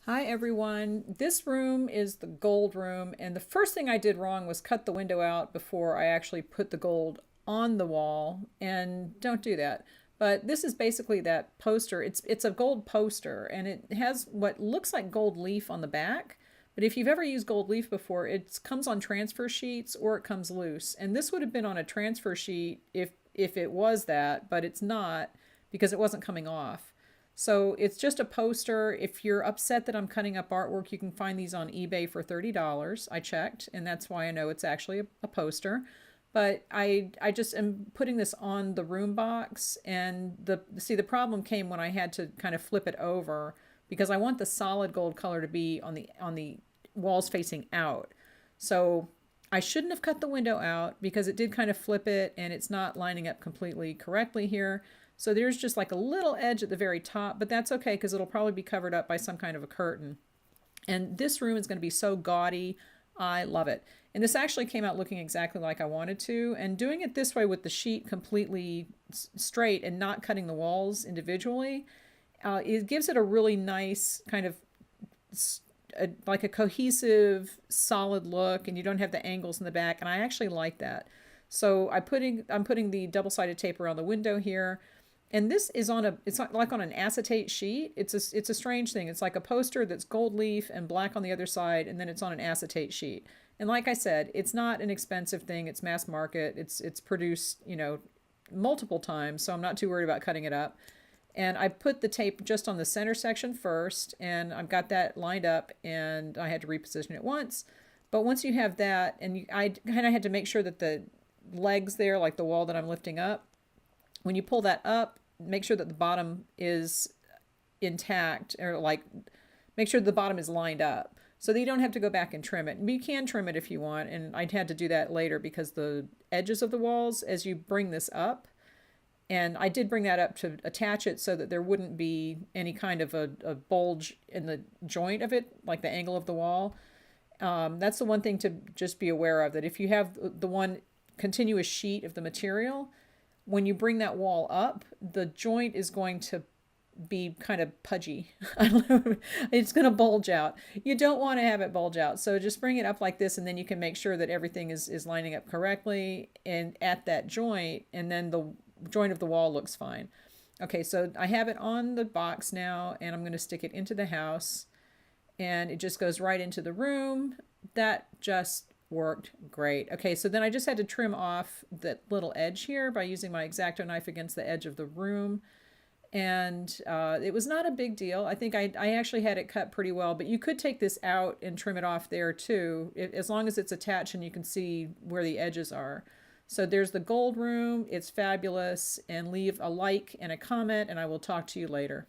Hi everyone. This room is the gold room, and the first thing I did wrong was cut the window out before I actually put the gold on the wall, and don't do that. But this is basically that poster. It's a gold poster, and it has what looks like gold leaf on the back. But if you've ever used gold leaf before, it comes on transfer sheets or it comes loose. And this would have been on a transfer sheet if it was that, but it's not because it wasn't coming off. So it's just a poster. If you're upset that I'm cutting up artwork, you can find these on eBay for $30. I checked, and that's why I know it's actually a poster. But I just am putting this on the room box, and the problem came when I had to kind of flip it over because I want the solid gold color to be on the walls facing out. So I shouldn't have cut the window out because it did kind of flip it, and it's not lining up completely correctly here. So there's just like a little edge at the very top, but that's okay because it'll probably be covered up by some kind of a curtain. And this room is going to be so gaudy. I love it. And this actually came out looking exactly like I wanted to. And doing it this way with the sheet completely straight and not cutting the walls individually, it gives it a really nice kind of like a cohesive, solid look, and you don't have the angles in the back. And I actually like that. So I'm putting the double-sided tape around the window here. And this is it's like on an acetate sheet. It's a strange thing. It's like a poster that's gold leaf and black on the other side, and then it's on an acetate sheet. And like I said, it's not an expensive thing. It's mass market. It's produced, multiple times, so I'm not too worried about cutting it up. And I put the tape just on the center section first, and I've got that lined up, and I had to reposition it once. But once you have that, and I kind of had to make sure that the legs there, like the wall that I'm lifting up, when you pull that up, make sure that the bottom is intact, or like make sure the bottom is lined up so that you don't have to go back and trim it. You can trim it if you want, and I'd had to do that later because the edges of the walls, as you bring this up, and I did bring that up to attach it so that there wouldn't be any kind of a bulge in the joint of it, like the angle of the wall. That's the one thing to just be aware of, that if you have the one continuous sheet of the material, when you bring that wall up, the joint is going to be kind of pudgy. I don't know. It's going to bulge out. You don't want to have it bulge out. So just bring it up like this, and then you can make sure that everything is lining up correctly and at that joint, and then the joint of the wall looks fine. Okay, so I have it on the box now, and I'm going to stick it into the house, and it just goes right into the room. That just worked great. Okay, so then I just had to trim off that little edge here by using my X-Acto knife against the edge of the room. And it was not a big deal. I think I actually had it cut pretty well, but you could take this out and trim it off there too, as long as it's attached and you can see where the edges are. So there's the gold room. It's fabulous. And leave a like and a comment, and I will talk to you later.